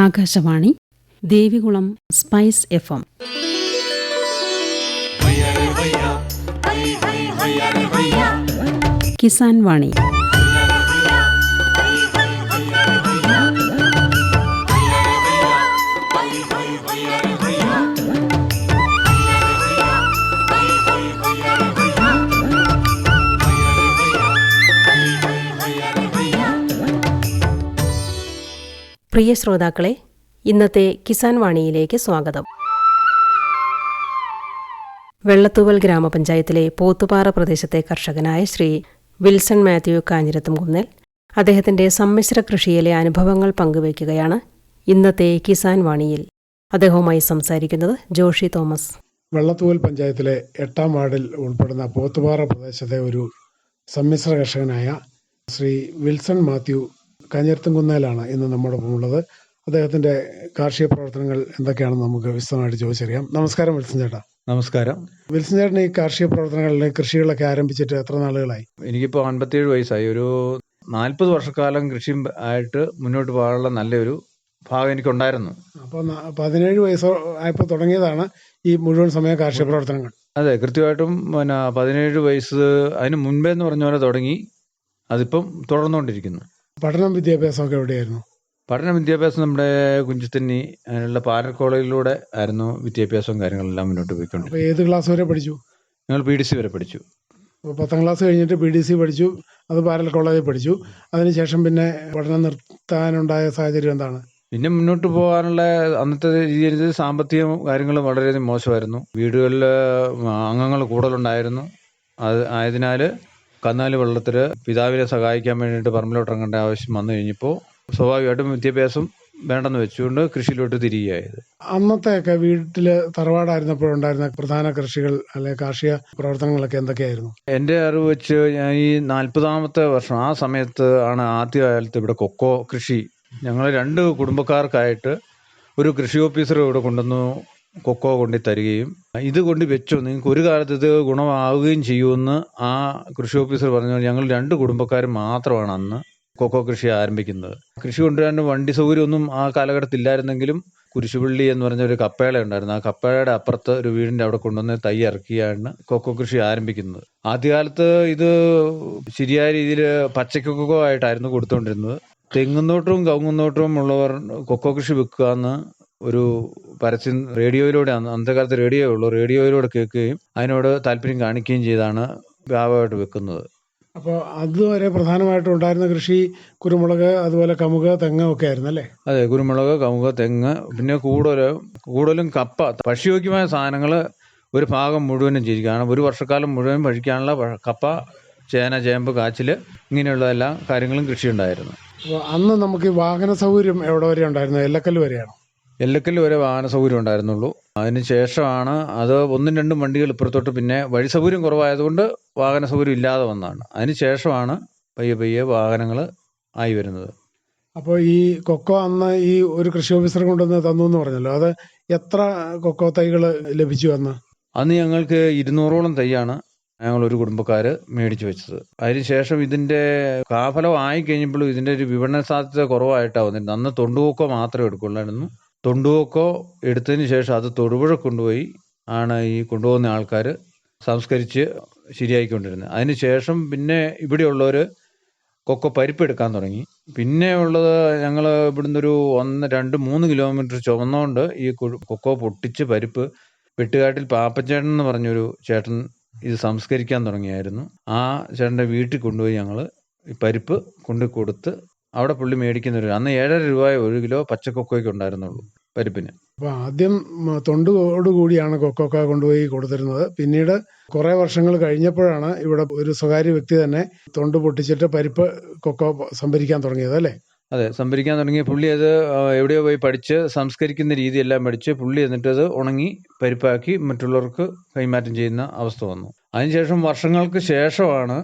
Akashvani Devikulam spice FM. Kisan വാണി. പ്രിയ ശ്രോതാക്കളെ, ഇന്നത്തെ കിസാൻ വാണിയിലേക്ക് സ്വാഗതം. വെള്ളത്തൂവൽ ഗ്രാമപഞ്ചായത്തിലെ പോത്തുപാറ പ്രദേശത്തെ കർഷകനായ ശ്രീ വിൽസൺ മാത്യു കാഞ്ഞിരത്തുംകുന്നേൽ അദ്ദേഹത്തിന്റെ സമ്മിശ്ര കൃഷിയിലെ അനുഭവങ്ങൾ പങ്കുവയ്ക്കുകയാണ് ഇന്നത്തെ കിസാൻ വാണിയിൽ. അദ്ദേഹവുമായി സംസാരിക്കുന്നത് ജോഷി തോമസ്. വെള്ളത്തൂവൽ പഞ്ചായത്തിലെ 8-ാം വാർഡിൽ ഉൾപ്പെടുന്ന പോത്തുപാറ പ്രദേശത്തെ ഒരു സമ്മിശ്ര കർഷകനായ ശ്രീ വിൽസൺ മാത്യു കാഞ്ഞിരത്തുംകുന്നേലാണ് ഇന്ന് നമ്മോടൊപ്പം ഉള്ളത്. അദ്ദേഹത്തിന്റെ കാർഷിക പ്രവർത്തനങ്ങൾ എന്തൊക്കെയാണെന്ന് നമുക്ക് വിശദമായിട്ട് ചോദിച്ചറിയാം. നമസ്കാരം വിൽസൺ ചേട്ടാ. നമസ്കാരം. വിൽസൺ ചേട്ടൻ ഈ കാർഷിക പ്രവർത്തനങ്ങളിൽ കൃഷികളൊക്കെ ആരംഭിച്ചിട്ട് എത്ര നാളുകളായി? എനിക്കിപ്പോൾ 57 വയസ്സായി. ഒരു 40 വർഷക്കാലം കൃഷി ആയിട്ട് മുന്നോട്ട് പോകാനുള്ള നല്ലൊരു ഭാഗം എനിക്കുണ്ടായിരുന്നു. അപ്പോൾ 17 വയസ്സ് ആയപ്പോൾ തുടങ്ങിയതാണ് ഈ മുഴുവൻ സമയ കാർഷിക പ്രവർത്തനങ്ങൾ? അതെ, കൃത്യമായിട്ടും 17 വയസ്സ് അതിന് മുൻപേ എന്ന് പറഞ്ഞ പോലെ തുടങ്ങി. അതിപ്പം തുടർന്നുകൊണ്ടിരിക്കുന്നു. പഠനം വിദ്യാഭ്യാസമൊക്കെ എവിടെയായിരുന്നു? പഠന വിദ്യാഭ്യാസം നമ്മുടെ കുഞ്ചത്തന്നി അതിനുള്ള പാരൽ കോളേജിലൂടെ ആയിരുന്നു വിദ്യാഭ്യാസവും കാര്യങ്ങളെല്ലാം മുന്നോട്ട് പോയിക്കൊണ്ടിരുന്നത്. അപ്പോൾ ഏത് ക്ലാസ് വരെ പഠിച്ചു? ഞങ്ങൾ PDC വരെ പഠിച്ചു. അപ്പോൾ 10ാം ക്ലാസ് കഴിഞ്ഞിട്ട് PDC പഠിച്ചു, അത് പാരൽ കോളേജിൽ പഠിച്ചു. അതിനുശേഷം പിന്നെ പഠനം നിർത്താനുണ്ടായ സാഹചര്യം എന്താണ്? പിന്നെ മുന്നോട്ട് പോകാനുള്ള അന്നത്തെ രീതി സാമ്പത്തിക കാര്യങ്ങൾ വളരെയധികം മോശമായിരുന്നു. വീടുകളിൽ അംഗങ്ങൾ കൂടുതലുണ്ടായിരുന്നു. അത് ആയതിനാൽ കന്നാലി വെള്ളത്തിൽ പിതാവിനെ സഹായിക്കാൻ വേണ്ടിയിട്ട് പറമ്പിലോട്ട് ഇറങ്ങേണ്ട ആവശ്യം വന്നു കഴിഞ്ഞപ്പോൾ സ്വാഭാവികമായിട്ടും വിദ്യാഭ്യാസം വേണ്ടെന്ന് വെച്ചുകൊണ്ട് കൃഷിയിലോട്ട് തിരികെയായത്. അന്നത്തെയൊക്കെ വീട്ടിൽ തറവാടായിരുന്നപ്പോഴുണ്ടായിരുന്ന പ്രധാന കൃഷികൾ അല്ലെങ്കിൽ കാർഷിക പ്രവർത്തനങ്ങളൊക്കെ എന്തൊക്കെയായിരുന്നു? എൻ്റെ അറിവ് വെച്ച് ഞാൻ ഈ 40ാമത്തെ വർഷം ആ സമയത്ത് ആണ് ആദ്യകാലത്ത് ഇവിടെ കൊക്കോ കൃഷി ഞങ്ങൾ 2 കുടുംബക്കാർക്കായിട്ട് ഒരു കൃഷി ഓഫീസർ ഇവിടെ കൊണ്ടുവന്നു കൊക്കോ കൊണ്ടു തരികയും ഇത് കൊണ്ട് വെച്ചോ, നിങ്ങൾക്ക് ഒരു കാലത്ത് ഇത് ഗുണമാവുകയും ചെയ്യുമെന്ന് ആ കൃഷി ഓഫീസർ പറഞ്ഞു. ഞങ്ങൾ 2 കുടുംബക്കാർ മാത്രമാണ് അന്ന് കൊക്കോ കൃഷി ആരംഭിക്കുന്നത്. കൃഷി കൊണ്ടുവരാൻ വണ്ടി സൗകര്യമൊന്നും ആ കാലഘട്ടത്തിൽ ഇല്ലായിരുന്നെങ്കിലും കുരിശുപള്ളി എന്ന് പറഞ്ഞ ഒരു കപ്പേള ഉണ്ടായിരുന്നു. ആ കപ്പേളയുടെ അപ്പുറത്ത് ഒരു വീടിൻ്റെ അവിടെ കൊണ്ടുവന്ന് തൈ ഇറക്കിയാണ് കൊക്കോ കൃഷി ആരംഭിക്കുന്നത്. ആദ്യകാലത്ത് ഇത് ശരിയായ രീതിയിൽ പച്ചക്കൊക്കോ ആയിട്ടായിരുന്നു കൊടുത്തുകൊണ്ടിരുന്നത്. തെങ്ങുന്നോട്ടവും കവുങ്ങുന്നോട്ടവും ഉള്ളവർ കൊക്കോ കൃഷി വെക്കുക എന്ന് ഒരു പരസ്യം റേഡിയോയിലൂടെ, അന്നത്തെ കാലത്ത് റേഡിയോയിലൂടെ കേൾക്കുകയും അതിനോട് താല്പര്യം കാണിക്കുകയും ചെയ്താണ് വ്യാപകമായിട്ട് വെക്കുന്നത്. അപ്പോൾ അതുവരെ പ്രധാനമായിട്ടും ഉണ്ടായിരുന്ന കൃഷി കുരുമുളക്, അതുപോലെ കമുക്, തെങ്ങ് ഒക്കെ ആയിരുന്നു അല്ലേ? അതെ, കുരുമുളക്, കമുക്, തെങ്ങ്, പിന്നെ കൂടുതലും കപ്പ, ഭക്ഷ്യയോഗ്യമായ സാധനങ്ങൾ ഒരു ഭാഗം മുഴുവനും ചെയ്യും. കാരണം ഒരു വർഷക്കാലം മുഴുവൻ ഭക്ഷിക്കാനുള്ള കപ്പ, ചേന, ചേമ്പ്, കാച്ചിൽ ഇങ്ങനെയുള്ള കാര്യങ്ങളും കൃഷി ഉണ്ടായിരുന്നു. അപ്പോൾ അന്ന് നമുക്ക് ഈ വാഹന സൗകര്യം എവിടെ വരെ ഉണ്ടായിരുന്നു? എല്ലക്കല്ല് വരെയാണോ? എല്ലക്കല്ല് വരെ വാഹന സൗകര്യം ഉണ്ടായിരുന്നുള്ളൂ. അതിന് ശേഷമാണ് അത് 1-2 വണ്ടികൾ ഇപ്പുറത്തോട്ട്, പിന്നെ വഴി സൗകര്യം കുറവായതുകൊണ്ട് വാഹന സൗകര്യം ഇല്ലാതെ വന്നതാണ്. അതിന് ശേഷമാണ് പയ്യെ വാഹനങ്ങൾ ആയി വരുന്നത്. അപ്പോൾ ഈ കൊക്കോ അന്ന് ഈ ഒരു കൃഷി ഓഫീസർ കൊണ്ടുവന്ന് തന്നു എന്ന് പറഞ്ഞല്ലോ, അത് എത്ര കൊക്കോ തൈകൾ ലഭിച്ചു അന്ന്? അന്ന് ഞങ്ങൾക്ക് 200ഓളം തൈയാണ് ഞങ്ങൾ ഒരു കുടുംബക്കാർ മേടിച്ചു വെച്ചത്. അതിനുശേഷം ഇതിൻ്റെ കാഫലം ആയി കഴിഞ്ഞപ്പോഴും ഇതിൻ്റെ ഒരു വിപണന സാധ്യത കുറവായിട്ടാണ് വന്നിരുന്നത്. അന്ന് തൊണ്ടുകൊക്കോ മാത്രമേ എടുക്കുള്ളായിരുന്നു. തൊണ്ടുകൊക്കോ എടുത്തതിന് ശേഷം അത് തൊടുപുഴ കൊണ്ടുപോയി ആണ് ഈ കൊണ്ടുപോകുന്ന ആൾക്കാർ സംസ്കരിച്ച് ശരിയായിക്കൊണ്ടിരുന്നത്. അതിന് ശേഷം പിന്നെ ഇവിടെയുള്ളവർ കൊക്കോ പരിപ്പ് എടുക്കാൻ തുടങ്ങി. പിന്നെ ഉള്ളത് ഞങ്ങൾ ഇവിടുന്ന് ഒരു 1, 2, 3 കിലോമീറ്റർ ചുമന്നുകൊണ്ട് ഈ കൊക്കോ പൊട്ടിച്ച് പരിപ്പ് വെട്ടുകാട്ടിൽ പാപ്പച്ചേട്ടൻ എന്ന് പറഞ്ഞൊരു ചേട്ടൻ ഇത് സംസ്കരിക്കാൻ തുടങ്ങിയായിരുന്നു. ആ ചേട്ടൻ്റെ വീട്ടിൽ കൊണ്ടുപോയി ഞങ്ങൾ ഈ പരിപ്പ് കൊണ്ടു കൊടുത്ത് അവിടെ പുള്ളി മേടിക്കുന്ന അന്ന് 7.5 രൂപ 1 കിലോ പച്ചക്കൊക്കോയ്ക്ക് ഉണ്ടായിരുന്നുള്ളൂ പരിപ്പിന്. അപ്പോൾ ആദ്യം തൊണ്ടോട് കൂടിയാണ് കൊക്കോക്ക കൊണ്ടുപോയി കൊടുത്തിരുന്നത്. പിന്നീട് കുറേ വർഷങ്ങൾ കഴിഞ്ഞപ്പോഴാണ് ഇവിടെ ഒരു സ്വകാര്യ വ്യക്തി തന്നെ തൊണ്ട് പൊട്ടിച്ചിട്ട് പരിപ്പ് കൊക്കോ സംഭരിക്കാൻ തുടങ്ങിയത് അല്ലേ? അതെ, സംഭരിക്കാൻ തുടങ്ങിയ പുള്ളി അത് എവിടെയോ പോയി പഠിച്ച് സംസ്കരിക്കുന്ന രീതിയെല്ലാം പഠിച്ച് പുള്ളി എന്നിട്ടത് ഉണങ്ങി പരിപ്പാക്കി മറ്റുള്ളവർക്ക് കൈമാറ്റം ചെയ്യുന്ന അവസ്ഥ വന്നു. അതിനുശേഷം വർഷങ്ങൾക്ക് ശേഷമാണ്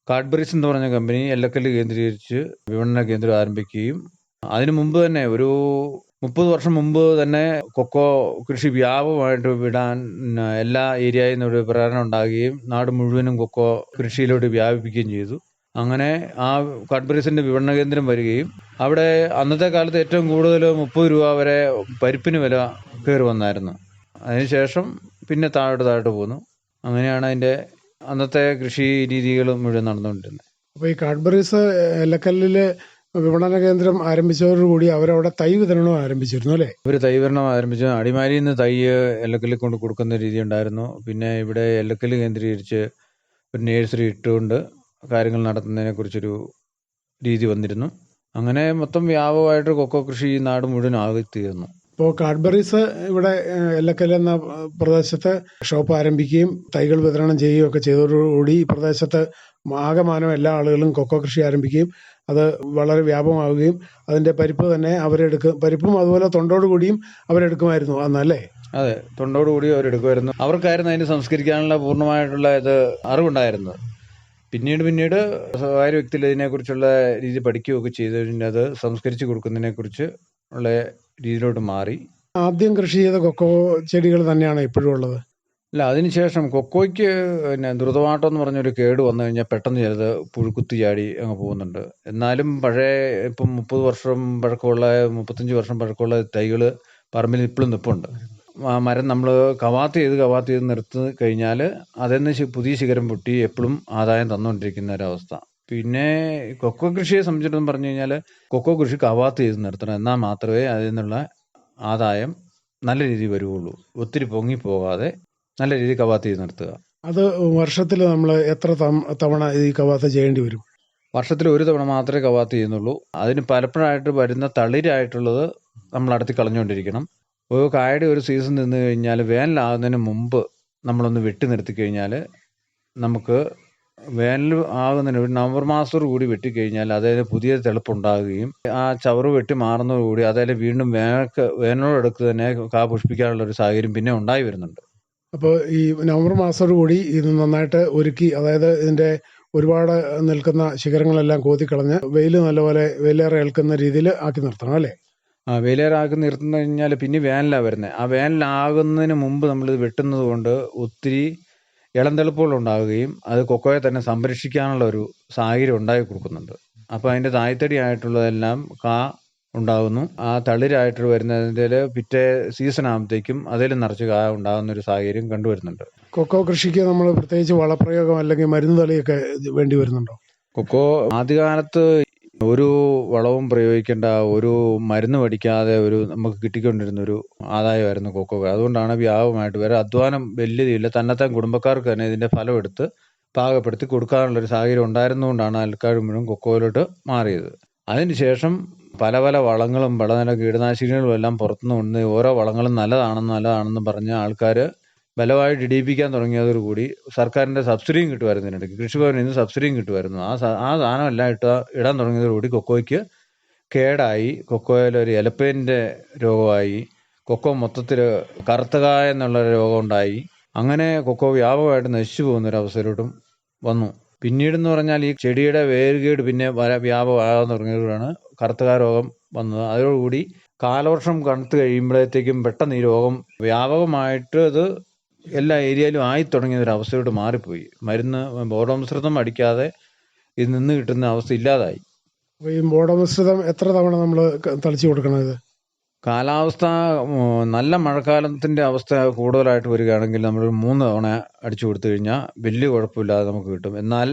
കാഡ്ബറീസ് എന്ന് പറഞ്ഞ കമ്പനി എല്ലക്കല്ല് കേന്ദ്രീകരിച്ച് വിപണന കേന്ദ്രം ആരംഭിക്കുകയും അതിനു മുമ്പ് തന്നെ ഒരു 30 വർഷം മുമ്പ് തന്നെ കൊക്കോ കൃഷി വ്യാപകമായിട്ട് വിടാൻ എല്ലാ ഏരിയയിൽ നിന്നും ഒരു പ്രേരണ ഉണ്ടാകുകയും നാട് മുഴുവനും കൊക്കോ കൃഷിയിലോട്ട് വ്യാപിപ്പിക്കുകയും ചെയ്തു. അങ്ങനെ ആ കാഡ്ബറീസിൻ്റെ വിപണന കേന്ദ്രം വരികയും അവിടെ അന്നത്തെ കാലത്ത് ഏറ്റവും കൂടുതൽ 30 രൂപ വരെ പരിപ്പിന് വില കയറി വന്നായിരുന്നു. അതിനുശേഷം പിന്നെ താഴോട്ട് പോന്നു. അങ്ങനെയാണ് അതിൻ്റെ അന്നത്തെ കൃഷി രീതികൾ മുഴുവൻ നടന്നുകൊണ്ടിരുന്നത്. അപ്പോൾ ഈ കാഡ്ബറീസ് എല്ലക്കല്ലിൽ വിപണന കേന്ദ്രം ആരംഭിച്ചതോടുകൂടി അവരവിടെ തൈ വിതരണം ആരംഭിച്ചിരുന്നു അല്ലേ? ഒരു തൈ വിതരണം ആരംഭിച്ചു. അടിമാലിയിൽ നിന്ന് തൈ എല്ലക്കല്ലിൽ കൊണ്ട് കൊടുക്കുന്ന രീതി ഉണ്ടായിരുന്നു. പിന്നെ ഇവിടെ എല്ലക്കല്ല് കേന്ദ്രീകരിച്ച് ഒരു നേഴ്സറി ഇട്ടുകൊണ്ട് കാര്യങ്ങൾ നടത്തുന്നതിനെക്കുറിച്ചൊരു രീതി വന്നിരുന്നു. അങ്ങനെ മൊത്തം വ്യാപകമായിട്ട് കൊക്കോ കൃഷി ഈ നാട് മുഴുവൻ ആകെത്തീർന്നു. ഇപ്പോൾ കാഡ്ബറീസ് ഇവിടെ എല്ലക്കല്ല് എന്ന പ്രദേശത്ത് ഷോപ്പ് ആരംഭിക്കുകയും തൈകൾ വിതരണം ചെയ്യുകയും ഒക്കെ ചെയ്തതോടുകൂടി ഈ പ്രദേശത്ത് ആകമാനം എല്ലാ ആളുകളും കൊക്കോ കൃഷി ആരംഭിക്കുകയും അത് വളരെ വ്യാപകമാവുകയും അതിൻ്റെ പരിപ്പ് തന്നെ പരിപ്പും അതുപോലെ തൊണ്ടോടുകൂടിയും അവരെടുക്കുമായിരുന്നു അന്നല്ലേ? അതെ, തൊണ്ടോടുകൂടി അവരെടുക്കുമായിരുന്നു. അവർക്കായിരുന്നു അതിന് സംസ്കരിക്കാനുള്ള പൂർണ്ണമായിട്ടുള്ള ഇത് അറിവുണ്ടായിരുന്നത്. പിന്നീട് സ്വകാര്യ വ്യക്തികൾ ഇതിനെക്കുറിച്ചുള്ള രീതി പഠിക്കുകയൊക്കെ ചെയ്ത് കഴിഞ്ഞാൽ അത് സംസ്കരിച്ച് കൊടുക്കുന്നതിനെക്കുറിച്ച് ഉള്ള രീതിയിലോട്ട് മാറി. ആദ്യം കൃഷി ചെയ്ത കൊക്കോ ചെടികൾ തന്നെയാണ് ഇപ്പോഴും ഉള്ളത്? അല്ല, അതിനുശേഷം കൊക്കോയ്ക്ക് പിന്നെ ദ്രുതവാട്ടം എന്ന് പറഞ്ഞൊരു കേട് വന്നു കഴിഞ്ഞാൽ പെട്ടെന്ന് ചിലത് പുഴുക്കുത്തി ചാടി അങ്ങ് പോകുന്നുണ്ട്. എന്നാലും ഇപ്പം 30 വർഷം പഴക്കമുള്ള 35 വർഷം പഴക്കമുള്ള തൈകൾ പറമ്പിൽ ഇപ്പോഴും നിൽപ്പുണ്ട്. ആ മരം നമ്മൾ കവാത്ത് ചെയ്ത് നിർത്തി കഴിഞ്ഞാൽ അതിൽ പുതിയ ശിഖരം പൊട്ടി എപ്പോഴും ആദായം തന്നുകൊണ്ടിരിക്കുന്ന ഒരവസ്ഥ. പിന്നെ കൊക്കോ കൃഷിയെ സംബന്ധിച്ചിടത്തോളം പറഞ്ഞു കഴിഞ്ഞാൽ കൊക്കോ കൃഷി കവാത്ത് ചെയ്ത് നിർത്തണം. എന്നാൽ മാത്രമേ അതിൽ നിന്നുള്ള ആദായം നല്ല രീതിയിൽ വരുള്ളൂ. ഒത്തിരി പൊങ്ങിപ്പോകാതെ നല്ല രീതിയിൽ കവാത്ത് ചെയ്ത് നിർത്തുക. അത് വർഷത്തിൽ നമ്മൾ എത്ര തവണ ഈ കവാത്ത് ചെയ്യേണ്ടി വരും? വർഷത്തിൽ ഒരു തവണ മാത്രമേ കവാത്ത് ചെയ്യുന്നുള്ളൂ. അതിന് പലപ്പോഴായിട്ട് വരുന്ന തളിരായിട്ടുള്ളത് നമ്മൾ അടുത്ത് കളഞ്ഞുകൊണ്ടിരിക്കണം. ഒരു കായയുടെ ഒരു സീസൺ നിന്ന് കഴിഞ്ഞാൽ വേനലാകുന്നതിന് മുമ്പ് നമ്മളൊന്ന് വെട്ടി നിർത്തി കഴിഞ്ഞാൽ നമുക്ക് വേനൽ ആകുന്നതിന് ഒരു നവംബർ മാസത്തോടു കൂടി വെട്ടിക്കഴിഞ്ഞാൽ അതായത് പുതിയ തെളുപ്പുണ്ടാകുകയും ആ ചവറ് വെട്ടി മാറുന്നതോടുകൂടി അതായത് വീണ്ടും വേനലോടടുത്ത് തന്നെ കാ പുഷ്പിക്കാനുള്ള ഒരു സാഹചര്യം പിന്നെ ഉണ്ടായി വരുന്നുണ്ട്. അപ്പോൾ ഈ നവംബർ മാസത്തോടു കൂടി ഇത് നന്നായിട്ട് ഒരുക്കി, അതായത് ഇതിൻ്റെ ഒരുപാട് നിൽക്കുന്ന ശിഖരങ്ങളെല്ലാം കോതിക്കളഞ്ഞ് വെയിലേറെ ഏൽക്കുന്ന രീതിയിൽ ആക്കി നിർത്തണം അല്ലേ? വെയിലേറാക്കി നിർത്തുന്നു കഴിഞ്ഞാൽ പിന്നെ വേനലാണ് വരുന്നത്. ആ വേനലാകുന്നതിന് മുമ്പ് നമ്മളിത് വെട്ടുന്നത് കൊണ്ട് ഒത്തിരി ഇളം തെളുപ്പുകൾ ഉണ്ടാകുകയും അത് കൊക്കോയെ തന്നെ സംരക്ഷിക്കാനുള്ള ഒരു സാഹചര്യം ഉണ്ടാക്കി കൊടുക്കുന്നുണ്ട്. അപ്പോൾ അതിൻ്റെ തായ്തടി ആയിട്ടുള്ളതെല്ലാം കാ ഉണ്ടാകുന്നു. ആ തളിരായിട്ട് വരുന്നതിൻ്റെ പിറ്റേ സീസൺ ആകുമ്പോഴത്തേക്കും അതിൽ നിറച്ച് കായ ഉണ്ടാകുന്ന ഒരു സാഹചര്യം കണ്ടുവരുന്നുണ്ട്. കൊക്കോ കൃഷിക്ക് നമ്മൾ പ്രത്യേകിച്ച് വളപ്രയോഗം അല്ലെങ്കിൽ മരുന്ന് തളിയൊക്കെ വേണ്ടി വരുന്നുണ്ടോ? കൊക്കോ ആദ്യകാലത്ത് ഒരു വളവും പ്രയോഗിക്കേണ്ട, ഒരു മരുന്ന് പഠിക്കാതെ നമുക്ക് കിട്ടിക്കൊണ്ടിരുന്നൊരു ആദായമായിരുന്നു കൊക്കോ. അതുകൊണ്ടാണ് വ്യാപകമായിട്ട് വേറെ അധ്വാനം വലിയതില്ല, തന്നെത്താൻ കുടുംബക്കാർക്ക് തന്നെ ഇതിൻ്റെ ഫലം എടുത്ത് പാകപ്പെടുത്തി കൊടുക്കാനുള്ളൊരു സാഹചര്യം ഉണ്ടായിരുന്നുകൊണ്ടാണ് ആൾക്കാർ മുഴുവൻ കൊക്കോയിലോട്ട് മാറിയത്. അതിനുശേഷം പല വളങ്ങളും കീടനാശിനികളും എല്ലാം പുറത്തുനിന്ന് കൊണ്ട് ഓരോ വളങ്ങളും നല്ലതാണെന്ന് പറഞ്ഞ് ആൾക്കാർ ബലമായിട്ട് ഇടിയിപ്പിക്കാൻ തുടങ്ങിയതോടുകൂടി സർക്കാരിൻ്റെ സബ്സിഡിയും കിട്ടുമായിരുന്നു. ഇതിനിടയ്ക്ക് കൃഷിഭവനിൽ നിന്ന് സബ്സിഡിയും കിട്ടുമായിരുന്നു. ആ സാധനം എല്ലാം ഇടാൻ തുടങ്ങിയതോടുകൂടി കൊക്കോയ്ക്ക് കേടായി, കൊക്കോയിൽ ഒരു എലപ്പേൻ്റെ രോഗമായി, കൊക്കോ മൊത്തത്തിൽ കറുത്തകായ എന്നുള്ള രോഗം ഉണ്ടായി. അങ്ങനെ കൊക്കോ വ്യാപകമായിട്ട് നശിച്ചു പോകുന്നൊരവസ്ഥയിലോട്ടും വന്നു. പിന്നീടെന്ന് പറഞ്ഞാൽ ഈ ചെടിയുടെ വേരുകേട് പിന്നെ വ്യാപകമാകാൻ തുടങ്ങിയതോടാണ് കറുത്തകായ രോഗം വന്നത്. അതോടുകൂടി കാലവർഷം കണത്ത് കഴിയുമ്പോഴത്തേക്കും പെട്ടെന്ന് ഈ രോഗം വ്യാപകമായിട്ട് അത് എല്ലാ ഏരിയയിലും ആയി തുടങ്ങിയൊരവസ്ഥയോട്ട് മാറിപ്പോയി. മരുന്ന് ബോധമിശ്രിതം അടിക്കാതെ ഇത് നിന്ന് കിട്ടുന്ന അവസ്ഥ ഇല്ലാതായി. ഈ ബോധമിശ്രിതം എത്ര തവണ നമ്മൾ തളിച്ചു കൊടുക്കണം? ഇത് കാലാവസ്ഥ നല്ല മഴക്കാലത്തിൻ്റെ അവസ്ഥ കൂടുതലായിട്ട് വരികയാണെങ്കിൽ നമ്മളൊരു 3 തവണ അടിച്ചു കൊടുത്തു കഴിഞ്ഞാൽ വലിയ കുഴപ്പമില്ലാതെ നമുക്ക് കിട്ടും. എന്നാൽ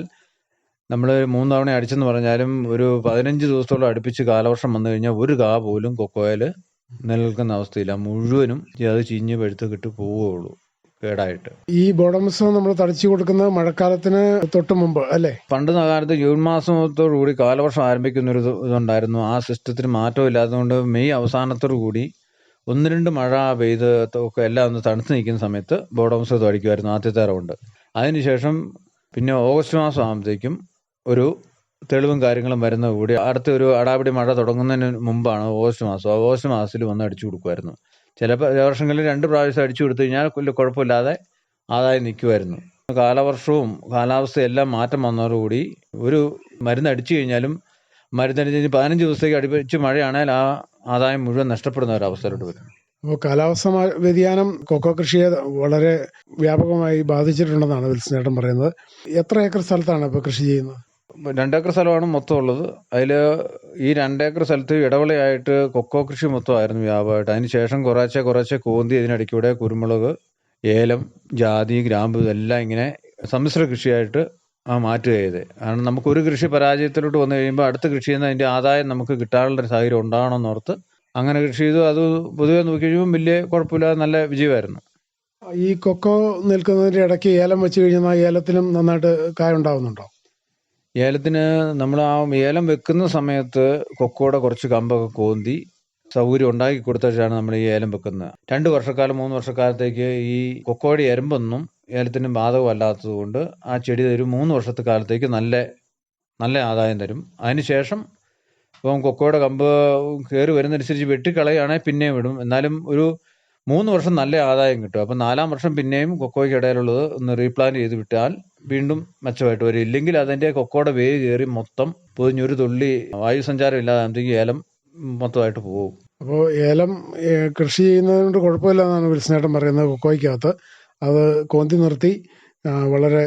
നമ്മൾ 3 തവണ അടിച്ചെന്ന് പറഞ്ഞാലും ഒരു 15 ദിവസത്തോളം അടുപ്പിച്ച് കാലവർഷം വന്നു കഴിഞ്ഞാൽ ഒരു കാ പോലും കൊക്കോയിൽ നിലനിൽക്കുന്ന അവസ്ഥയില്ല. മുഴുവനും അത് ചീഞ്ഞ് പഴുത്ത് കിട്ടി പോവുകയുള്ളൂ കേടായിട്ട്. ഈ ബോഡമിശ്രം നമ്മൾ തളിച്ചു കൊടുക്കുന്നത് മഴക്കാലത്തിന് തൊട്ട് മുമ്പ് അല്ലേ? പണ്ട് കാലത്ത് ജൂൺ മാസത്തോടുകൂടി കാലവർഷം ആരംഭിക്കുന്നൊരു ഇതുണ്ടായിരുന്നു. ആ സിസ്റ്റത്തിന് മാറ്റമില്ലാത്തതുകൊണ്ട് മെയ് അവസാനത്തോടു കൂടി 1-2 മഴ പെയ്ത് ഒക്കെ എല്ലാം ഒന്ന് തണുത്ത് നിൽക്കുന്ന സമയത്ത് ബോഡമിശ്രം തളിക്കുമായിരുന്നു ആദ്യത്തെ റൗണ്ട്. അതിനുശേഷം പിന്നെ ഓഗസ്റ്റ് മാസം ആകുമ്പോഴത്തേക്കും ഒരു തെളിവും കാര്യങ്ങളും വരുന്ന കൂടി അടുത്ത ഒരു അടാപിടി മഴ തുടങ്ങുന്നതിന് മുമ്പാണ് ഓഗസ്റ്റ് മാസത്തിൽ വന്ന് അടിച്ചു കൊടുക്കുമായിരുന്നു. ചില വർഷങ്ങളിൽ 2 പ്രാവശ്യം അടിച്ചു കൊടുത്തു കഴിഞ്ഞാൽ കുഴപ്പമില്ലാതെ ആദായം നിൽക്കുമായിരുന്നു. കാലവർഷവും കാലാവസ്ഥയെല്ലാം മാറ്റം വന്നതോടുകൂടി ഒരു മരുന്ന് അടിച്ചു കഴിഞ്ഞാലും മരുന്നടിച്ച് 15 ദിവസത്തേക്ക് അടുപ്പിച്ച് മഴയാണെങ്കിൽ ആ ആദായം മുഴുവൻ നഷ്ടപ്പെടുന്ന ഒരവസ്ഥയിലോട്ട് വരും. അപ്പോൾ കാലാവസ്ഥ വ്യതിയാനം കൊക്കോ കൃഷിയെ വളരെ വ്യാപകമായി ബാധിച്ചിട്ടുണ്ടെന്നാണ് വിൽസൺ ചേട്ടൻ പറയുന്നത്. എത്ര ഏക്കർ സ്ഥലത്താണ് ഇപ്പോൾ കൃഷി ചെയ്യുന്നത്? 2 ഏക്കർ സ്ഥലമാണ് മൊത്തം ഉള്ളത്. അതിൽ ഈ 2 ഏക്കർ സ്ഥലത്ത് ഇടവിളയായിട്ട് കൊക്കോ കൃഷി മൊത്തമായിരുന്നു വ്യാപകമായിട്ട്. അതിന് ശേഷം കുറേശ്ശെ കോന്തി ഇതിനിടയ്ക്കൂടെ കുരുമുളക്, ഏലം, ജാതി, ഗ്രാമ്പു ഇതെല്ലാം ഇങ്ങനെ സമ്മിശ്ര കൃഷിയായിട്ട് മാറ്റുക ചെയ്തത്. കാരണം നമുക്കൊരു കൃഷി പരാജയത്തിലോട്ട് വന്നു കഴിയുമ്പോൾ അടുത്ത കൃഷിയിൽ നിന്ന് അതിൻ്റെ ആദായം നമുക്ക് കിട്ടാനുള്ളൊരു സാഹചര്യം ഉണ്ടാകണമെന്നോർത്ത് അങ്ങനെ കൃഷി ചെയ്തു. അത് പൊതുവെ നോക്കി കഴിയുമ്പോൾ വലിയ കുഴപ്പമില്ലാതെ നല്ല വിജയമായിരുന്നു. ഈ കൊക്കോ നിൽക്കുന്നതിൻ്റെ ഇടയ്ക്ക് ഏലം വെച്ച് കഴിഞ്ഞാൽ ഏലത്തിനും നന്നായിട്ട് കായ ഉണ്ടാവുന്നുണ്ടോ? ഏലത്തിന് നമ്മൾ ആ ഏലം വെക്കുന്ന സമയത്ത് കൊക്കോയുടെ കുറച്ച് കമ്പൊക്കെ കോന്തി സൗകര്യം ഉണ്ടാക്കി കൊടുത്തിട്ടാണ് നമ്മൾ ഈ ഏലം വെക്കുന്നത്. 2 വർഷക്കാലം 3 വർഷക്കാലത്തേക്ക് ഈ കൊക്കോയുടെ എറുമ്പൊന്നും ഏലത്തിന് ബാധകമല്ലാത്തത് കൊണ്ട് ആ ചെടി ഒരു 3 വർഷത്തെ കാലത്തേക്ക് നല്ല ആദായം തരും. അതിനുശേഷം ഇപ്പം കൊക്കോയുടെ കമ്പ് കയറി വരുന്നതനുസരിച്ച് വെട്ടിക്കളയുകയാണെങ്കിൽ പിന്നെയും വിടും. എന്നാലും ഒരു 3 വർഷം നല്ല ആദായം കിട്ടും. അപ്പം 4-ാം വർഷം പിന്നെയും കൊക്കോയ്ക്ക് ഇടയിലുള്ളത് ഒന്ന് റീപ്ലാന്റ് ചെയ്ത് വിട്ടാൽ വീണ്ടും മെച്ചമായിട്ട് വരും. ഇല്ലെങ്കിൽ അതിൻ്റെ കൊക്കോയുടെ വേര് കയറി മൊത്തം പൊതിഞ്ഞൊരു തുള്ളി വായുസഞ്ചാരം ഇല്ലാതാകുമ്പോഴത്തേക്ക് ഏലം മൊത്തമായിട്ട് പോകും. അപ്പോൾ ഏലം കൃഷി ചെയ്യുന്നതുകൊണ്ട് കുഴപ്പമില്ല എന്നാണ് വിൽസനേട്ടൻ പറയുന്നത്. കൊക്കോയ്ക്കകത്ത് അത് കോന്തി നിർത്തി വളരെ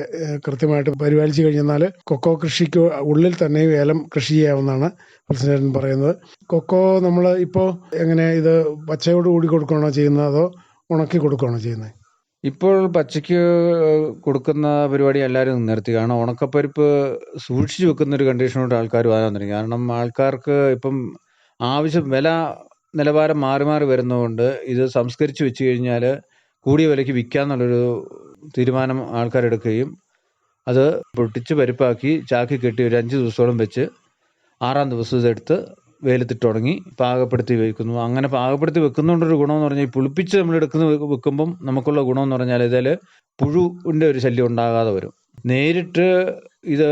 കൃത്യമായിട്ട് പരിപാലിച്ചു കഴിഞ്ഞാൽ കൊക്കോ കൃഷിക്ക് ഉള്ളിൽ തന്നെ ഏലം കൃഷി ചെയ്യാവുന്നതാണ് വിൽസനേട്ടൻ പറയുന്നത്. കൊക്കോ നമ്മൾ ഇപ്പോൾ എങ്ങനെ ഇത് പച്ചയോട് കൂടി കൊടുക്കുകയാണോ ചെയ്യുന്നത് അതോ ഉണക്കി കൊടുക്കുകയാണോ ചെയ്യുന്നത്? ഇപ്പോൾ പച്ചയ്ക്ക് കൊടുക്കുന്ന പരിപാടി എല്ലാവരും നിർത്തി. കാരണം ഉണക്കപ്പരിപ്പ് സൂക്ഷിച്ചു വെക്കുന്ന ഒരു കണ്ടീഷനോട് ആൾക്കാർ വരാൻ തുടങ്ങി. കാരണം ആൾക്കാർക്ക് ഇപ്പം വില നിലവാരം മാറി വരുന്നതുകൊണ്ട് ഇത് സംസ്കരിച്ച് വെച്ച് കഴിഞ്ഞാൽ കൂടിയ വിലയ്ക്ക് വിൽക്കാമെന്നുള്ളൊരു തീരുമാനം ആൾക്കാരെടുക്കുകയും അത് പൊട്ടിച്ച് പരിപ്പാക്കി ചാക്കി കെട്ടി ഒരു 5 ദിവസത്തോളം വെച്ച് 6-ാം ദിവസം ഇതെടുത്ത് വെയിലത്തിട്ട് ഉണങ്ങി പാകപ്പെടുത്തി വയ്ക്കുന്നു. അങ്ങനെ പാകപ്പെടുത്തി വെക്കുന്നതുകൊണ്ടൊരു ഗുണമെന്ന് പറഞ്ഞാൽ ഈ പുളിപ്പിച്ച് നമ്മൾ വെക്കുമ്പം നമുക്കുള്ള ഗുണമെന്ന് പറഞ്ഞാൽ ഇതിൽ പുഴുവിൻ്റെ ഒരു ശല്യം ഉണ്ടാകാതെ വരും. നേരിട്ട് ഇത്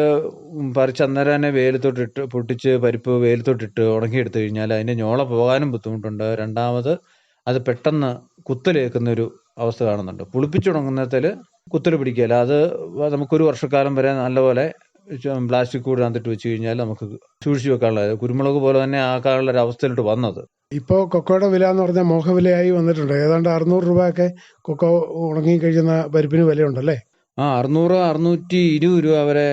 പറിച്ച് അന്നേരം തന്നെ വെയിലത്തോട്ടിട്ട് പൊട്ടിച്ച് പരിപ്പ് വെയിലത്തോട്ടിട്ട് ഉണക്കിയെടുത്തു കഴിഞ്ഞാൽ അതിൻ്റെ ഞോള പോകാനും ബുദ്ധിമുട്ടുണ്ട്. രണ്ടാമത് അത് പെട്ടെന്ന് കുത്തലേക്കുന്നൊരു അവസ്ഥ കാണുന്നുണ്ട്. പുളിപ്പിച്ചുണങ്ങുന്നതിൽ കുത്തൽ പിടിക്കുകയില്ല. അത് നമുക്കൊരു വർഷക്കാലം വരെ നല്ലപോലെ പ്ലാസ്റ്റിക് കൂടിനകത്തിട്ട് വെച്ച് കഴിഞ്ഞാൽ നമുക്ക് സൂക്ഷിച്ച് വെക്കാനുള്ള കുരുമുളക് പോലെ തന്നെ ആക്കാനുള്ള ഒരു അവസ്ഥയിലോട്ട് വന്നത്. ഇപ്പോൾ കൊക്കോയുടെ വില എന്ന് പറഞ്ഞാൽ മോഹവിലയായി വന്നിട്ടുണ്ട്. ഏതാണ്ട് 600 രൂപയൊക്കെ കൊക്കോ ഉണങ്ങി കഴിയുന്ന പരിപ്പിന് വിലയുണ്ടല്ലേ? 600-620 രൂപ വരെ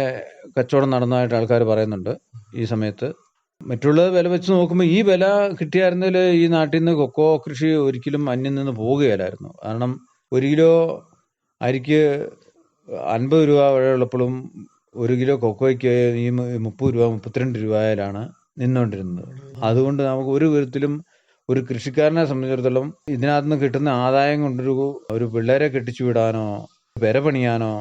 കച്ചവടം നടന്നതായിട്ട് ആൾക്കാർ പറയുന്നുണ്ട് ഈ സമയത്ത്. മറ്റുള്ള വില വെച്ച് നോക്കുമ്പോൾ ഈ വില കിട്ടിയായിരുന്നതിൽ ഈ നാട്ടിൽ നിന്ന് കൊക്കോ കൃഷി ഒരിക്കലും അന്യം നിന്ന് പോവുകയില്ലായിരുന്നു. കാരണം 1 കിലോ അരിക്ക് 50 രൂപ വരെ ഉള്ളപ്പോഴും 1 കിലോ കൊക്കോയ്ക്ക് ഈ 30 രൂപ 32 രൂപയിലാണ് നിന്നുകൊണ്ടിരുന്നത്. അതുകൊണ്ട് നമുക്ക് ഒരു വിധത്തിലും ഒരു കൃഷിക്കാരനെ സംബന്ധിച്ചിടത്തോളം ഇതിനകത്ത് നിന്ന് കിട്ടുന്ന ആദായം കൊണ്ടൊരു പിള്ളേരെ കെട്ടിച്ചു വിടാനോ പെര പണിയാനോ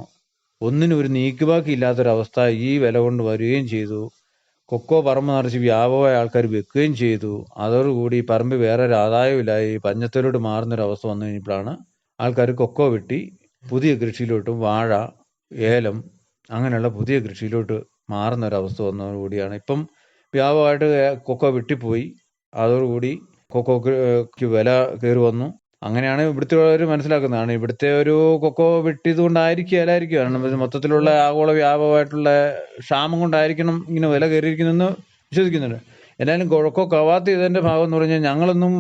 ഒന്നിനും ഒരു നീക്കുബാക്കി ഇല്ലാത്തൊരവസ്ഥ ഈ വില കൊണ്ട് വരികയും ചെയ്തു. കൊക്കോ പറമ്പ് നിറച്ച് വ്യാപകമായ ആൾക്കാർ വെക്കുകയും ചെയ്തു. അതോടുകൂടി പറമ്പ് വേറെ ഒരു ആദായമില്ലായി പഞ്ഞത്തോലോട്ട് മാറുന്നൊരവസ്ഥ വന്നു കഴിഞ്ഞപ്പോഴാണ് ആൾക്കാർ കൊക്കോ വെട്ടി പുതിയ കൃഷിയിലോട്ടും വാഴ, ഏലം അങ്ങനെയുള്ള പുതിയ കൃഷിയിലോട്ട് മാറുന്നൊരവസ്ഥ വന്നതോടുകൂടിയാണ് ഇപ്പം വ്യാപകമായിട്ട് കൊക്കോ വെട്ടിപ്പോയി. അതോടുകൂടി കൊക്കോക്ക് വില കയറി വന്നു. അങ്ങനെയാണ് ഇവിടുത്തെ ഒരു മനസ്സിലാക്കുന്നതാണ്. ഇവിടുത്തെ ഒരു കൊക്കോ വെട്ടിയത് കൊണ്ടായിരിക്കും കാരണം മൊത്തത്തിലുള്ള ആഗോള വ്യാപകമായിട്ടുള്ള ക്ഷാമം കൊണ്ടായിരിക്കണം ഇങ്ങനെ വില കയറിയിരിക്കുന്നതെന്ന് വിശ്വസിക്കുന്നുണ്ട്. എന്നാലും കൊക്കോ കവാത്ത് ചെയ്തതിൻ്റെ ഭാഗം എന്ന് പറഞ്ഞാൽ ഞങ്ങളൊന്നും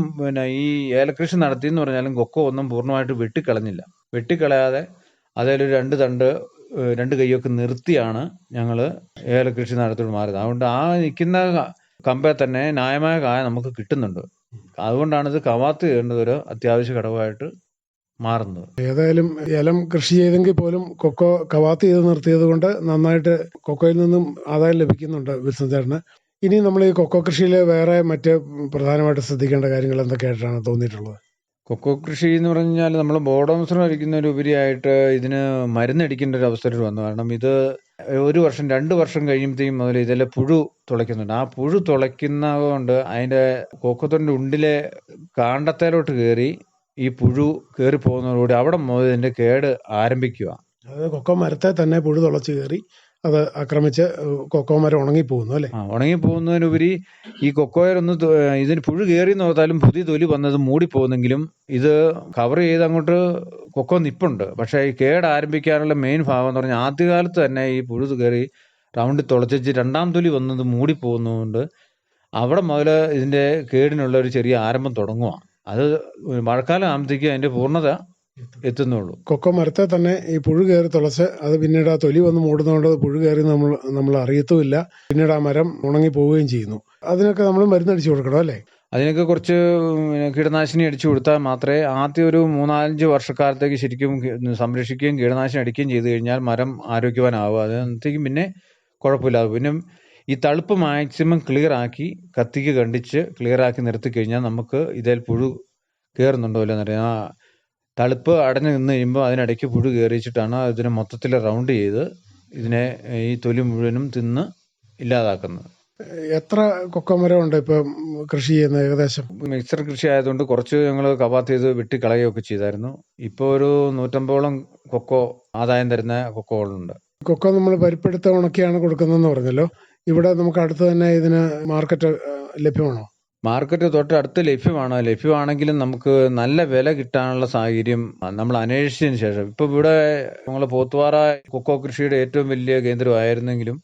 ഈ ഏലകൃഷി നടത്തിയെന്ന് പറഞ്ഞാലും കൊക്കോ ഒന്നും പൂർണ്ണമായിട്ട് വെട്ടിക്കളഞ്ഞില്ല. വെട്ടിക്കളയാതെ അതിലൊരു 2 തണ്ട് 2 കൈയൊക്കെ നിർത്തിയാണ് ഞങ്ങൾ ഏലകൃഷി നടത്തിയോട് മാറിയത്. അതുകൊണ്ട് നിൽക്കുന്ന കമ്പേ തന്നെ ന്യായമായ കായ നമുക്ക് കിട്ടുന്നുണ്ട്. അതുകൊണ്ടാണ് ഇത് കവാത്ത് ചെയ്യേണ്ടത് ഒരു അത്യാവശ്യ ഘടകമായിട്ട് മാറുന്നത്. ഏതായാലും ഏലം കൃഷി ചെയ്തെങ്കിൽ പോലും കൊക്കോ കവാത്ത് ചെയ്ത് നിർത്തിയത് കൊണ്ട് നന്നായിട്ട് കൊക്കോയിൽ നിന്നും ആദായം ലഭിക്കുന്നുണ്ട് വിൽസൺ ചേട്ടന്. ഇനി നമ്മൾ ഈ കൊക്കോ കൃഷിയിൽ വേറെ മറ്റ് പ്രധാനമായിട്ട് ശ്രദ്ധിക്കേണ്ട കാര്യങ്ങൾ എന്തൊക്കെയായിട്ടാണ് തോന്നിയിട്ടുള്ളത്? കൊക്കോ കൃഷി എന്ന് പറഞ്ഞാൽ നമ്മൾ ബോഡോമിശ്രം അടിക്കുന്നതിലുപരിയായിട്ട് ഇതിന് മരുന്നടിക്കേണ്ട ഒരു അവസരം വന്നു. കാരണം ഇത് 1 വർഷം 2 വർഷം കഴിയുമ്പോഴത്തേക്കും മുതൽ ഇതിലെ പുഴു തുളയ്ക്കുന്നുണ്ട്. ആ പുഴു തുളയ്ക്കുന്നത് കൊണ്ട് അതിൻ്റെ കൊക്കോത്തോടിൻ്റെ ഉണ്ടിലെ കാണ്ടത്തേലോട്ട് കയറി ഈ പുഴു കയറി പോകുന്നതോടുകൂടി അവിടെ മുതൽ ഇതിൻ്റെ കേട് ആരംഭിക്കുക. അതായത് കൊക്കോ മരത്തെ തന്നെ പുഴു തുളച്ച് കയറി അത് ആക്രമിച്ച് കൊക്കോ മരം ഉണങ്ങിപ്പോകുന്നു അല്ലേ? ഉണങ്ങിപ്പോകുന്നതിനുപരി ഈ കൊക്കോയിലൊന്ന് ഇതിന് പുഴു കയറി നോത്താലും പുതിയ തൊലി വന്നത് മൂടിപ്പോകുന്നെങ്കിലും ഇത് കവർ ചെയ്ത് അങ്ങോട്ട് കൊക്കോ നിപ്പുണ്ട്. പക്ഷേ ഈ കേട് ആരംഭിക്കാനുള്ള മെയിൻ ഭാഗം എന്ന് പറഞ്ഞാൽ ആദ്യകാലത്ത് തന്നെ ഈ പുഴു കയറി റൗണ്ടിൽ തുളച്ച് 2-ാം തൊലി വന്നത് മൂടിപ്പോകുന്നതുകൊണ്ട് അവിടെ മുതൽ ഇതിൻ്റെ കേടിനുള്ള ഒരു ചെറിയ ആരംഭം തുടങ്ങുക. അത് മഴക്കാലം ആകുമ്പോഴത്തേക്ക് അതിൻ്റെ പൂർണ്ണത എത്തുന്നുള്ളൂ. കൊക്കോ മരത്തെ തന്നെ ഈ പുഴു കയറി തുളച്ച് അത് പിന്നീട് ആ തൊലി വന്ന് മൂടുന്നതുകൊണ്ട് അത് പുഴു കയറി നമ്മൾ അറിയത്തുമില്ല. പിന്നീട് ആ മരം ഉണങ്ങി പോവുകയും ചെയ്യുന്നു. അതിനൊക്കെ നമ്മൾ മരുന്നടിച്ചു കൊടുക്കണം അല്ലേ? അതിനൊക്കെ കുറച്ച് കീടനാശിനി അടിച്ചു കൊടുത്താൽ മാത്രമേ ആദ്യം ഒരു 3-5 വർഷക്കാലത്തേക്ക് ശരിക്കും സംരക്ഷിക്കുകയും കീടനാശിനി അടിക്കുകയും ചെയ്തു കഴിഞ്ഞാൽ മരം ആരോഗ്യവാനാവുക. അതിനകത്തേക്കും പിന്നെ കുഴപ്പമില്ല. പിന്നെ ഈ തളുപ്പ് മാക്സിമം ക്ലിയർ ആക്കി കത്തിക്ക് കണ്ടിച്ച് ക്ലിയർ ആക്കി നിർത്തി കഴിഞ്ഞാൽ നമുക്ക് ഇതിൽ പുഴു കയറുന്നുണ്ടോ ഇല്ലെന്ന് അറിയാം. ആ തളുപ്പ് അടഞ്ഞു നിന്ന് കഴിയുമ്പോൾ അതിനിടയ്ക്ക് പുഴു കയറിച്ചിട്ടാണ് ഇതിനെ മൊത്തത്തിൽ റൗണ്ട് ചെയ്ത് ഇതിനെ ഈ തൊലി മുഴുവനും തിന്ന് ഇല്ലാതാക്കുന്നത്. എത്ര കൊക്കോ മരം ഉണ്ട് ഇപ്പം കൃഷി ചെയ്യുന്നത് ഏകദേശം? മിക്സർ കൃഷി ആയതുകൊണ്ട് കുറച്ച് ഞങ്ങൾ കവാത്ത് ചെയ്ത് വെട്ടിക്കളയുകയൊക്കെ ചെയ്തായിരുന്നു. ഇപ്പോൾ ഒരു 150ഓളം കൊക്കോ ആദായം തരുന്ന കൊക്കോകളുണ്ട്. കൊക്കോ നമ്മൾ പരിപ്പെടുത്ത് ഉണക്കിയാണ് കൊടുക്കുന്നതെന്ന് പറഞ്ഞല്ലോ. ഇവിടെ നമുക്ക് അടുത്ത് തന്നെ ഇതിന് മാർക്കറ്റ് ലഭ്യമാണോ? മാർക്കറ്റ് തൊട്ടടുത്ത് ലഭ്യമാണെങ്കിലും നമുക്ക് നല്ല വില കിട്ടാനുള്ള സാഹചര്യം നമ്മൾ അന്വേഷിച്ചതിന് ശേഷം, ഇപ്പം ഇവിടെ ഞങ്ങൾ പോത്തുപാറ കൊക്കോ കൃഷിയുടെ ഏറ്റവും വലിയ കേന്ദ്രമായിരുന്നെങ്കിലും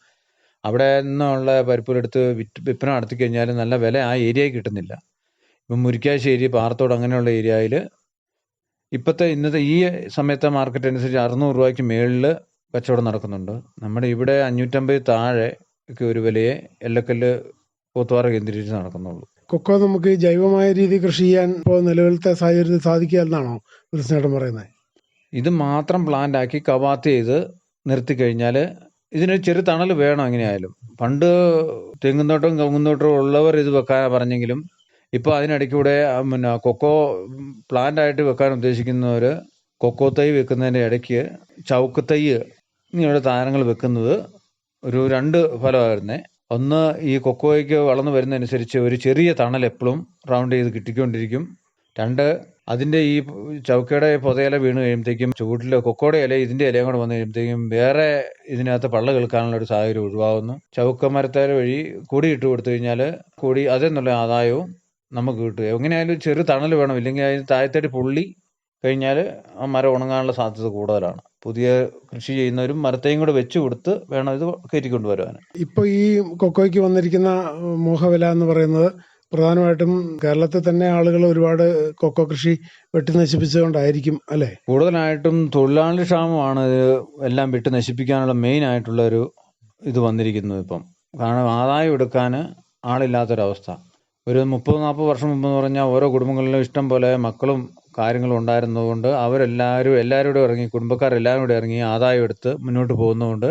അവിടെ നിന്നുള്ള പരിപ്പുകളെടുത്ത് വിൽപ്പന നടത്തി കഴിഞ്ഞാൽ നല്ല വില ആ ഏരിയയിൽ കിട്ടുന്നില്ല. ഇപ്പം മുരിക്കാശ്ശേരി, പാറത്തോട് അങ്ങനെയുള്ള ഏരിയയിൽ ഇന്നത്തെ ഈ സമയത്തെ മാർക്കറ്റ് അനുസരിച്ച് 600 രൂപയ്ക്ക് മേളിൽ കച്ചവടം നടക്കുന്നുണ്ട്. നമ്മുടെ ഇവിടെ 550 താഴെ ഒക്കെ ഒരു വിലയെ എല്ലക്കല്ല് പോത്തുപാറ കേന്ദ്രീകരിച്ച് നടക്കുന്നുള്ളൂ. കൊക്കോ നമുക്ക് ജൈവമായ രീതി കൃഷി ചെയ്യാൻ ഇപ്പോൾ നിലവിലത്തെ സാഹചര്യത്തിൽ സാധിക്കുക എന്നാണോ വിൽസനേട്ടൻ പറയുന്നത്? ഇത് മാത്രം പ്ലാന്റ് ആക്കി കവാത്ത് ചെയ്ത് നിർത്തി കഴിഞ്ഞാൽ ഇതിനൊരു ചെറു തണൽ വേണം എങ്ങനെയായാലും. പണ്ട് തെങ്ങുന്നോട്ടവും കവുങ്ങുന്നോട്ടവും ഉള്ളവർ ഇത് വെക്കാൻ പറഞ്ഞെങ്കിലും ഇപ്പോൾ അതിനിടയ്ക്കൂടെ പിന്നെ കൊക്കോ പ്ലാന്റ് ആയിട്ട് വെക്കാൻ ഉദ്ദേശിക്കുന്നവർ കൊക്കോ തൈ വെക്കുന്നതിൻ്റെ ഇടയ്ക്ക് ചൗക്ക് തൈ ഇങ്ങനെയുള്ള താരങ്ങൾ വെക്കുന്നത് ഒരു 2 ഫലമായിരുന്നേ. ഒന്ന്, ഈ കൊക്കോയ്ക്ക് വളർന്നു വരുന്നതനുസരിച്ച് ഒരു ചെറിയ തണൽ എപ്പോഴും റൗണ്ട് ചെയ്ത് കിട്ടിക്കൊണ്ടിരിക്കും. 2, അതിൻ്റെ ഈ ചൗക്കയുടെ പൊതയില വീണ് കഴിയുമ്പോഴത്തേക്കും ചൂടിൽ കൊക്കോയുടെ ഇല ഇതിൻ്റെ ഇലയും കൂടെ വന്നു കഴിയുമ്പോഴത്തേക്കും വേറെ ഇതിനകത്ത് പള്ള കേൾക്കാനുള്ള ഒരു സാഹചര്യം ഒഴിവാകുന്നു. ചൗക്ക മരത്തേര വഴി കൂടി ഇട്ട് കൊടുത്തു കഴിഞ്ഞാൽ കൂടി അതെന്നുള്ള ആദായവും നമുക്ക് കിട്ടുക. എങ്ങനെയായാലും ചെറു തണൽ വേണം, ഇല്ലെങ്കിൽ അതിന് താഴത്തേക്ക് പൊള്ളി കഴിഞ്ഞാൽ ആ മരം ഉണങ്ങാനുള്ള സാധ്യത കൂടുതലാണ്. പുതിയ കൃഷി ചെയ്യുന്നവരും മരത്തെയും കൂടെ വെച്ച് കൊടുത്ത് വേണം ഇത് കയറ്റിക്കൊണ്ടുവരാൻ. ഇപ്പോൾ ഈ കൊക്കോയ്ക്ക് വന്നിരിക്കുന്ന മോഹവില എന്ന് പറയുന്നത് പ്രധാനമായിട്ടും കേരളത്തിൽ തന്നെ ആളുകൾ ഒരുപാട് കൊക്കോ കൃഷി വെട്ടി നശിപ്പിച്ചുകൊണ്ടായിരിക്കും അല്ലേ? കൂടുതലായിട്ടും തൊഴിലാളി ക്ഷാമമാണ് ഇത് എല്ലാം വെട്ടി നശിപ്പിക്കാനുള്ള മെയിൻ ആയിട്ടുള്ള ഒരു ഇത് വന്നിരിക്കുന്നത് ഇപ്പം. കാരണം ആദായം എടുക്കാൻ ആളില്ലാത്തൊരവസ്ഥ. ഒരു 30-40 വർഷം മുമ്പ് എന്ന് പറഞ്ഞാൽ ഓരോ കുടുംബങ്ങളിലും ഇഷ്ടം പോലെ മക്കളും കാര്യങ്ങളും ഉണ്ടായിരുന്നതുകൊണ്ട് എല്ലാവരും കൂടെ ഇറങ്ങി, കുടുംബക്കാരെല്ലാവരും കൂടെ ഇറങ്ങി ആദായം എടുത്ത് മുന്നോട്ട് പോകുന്നതുകൊണ്ട്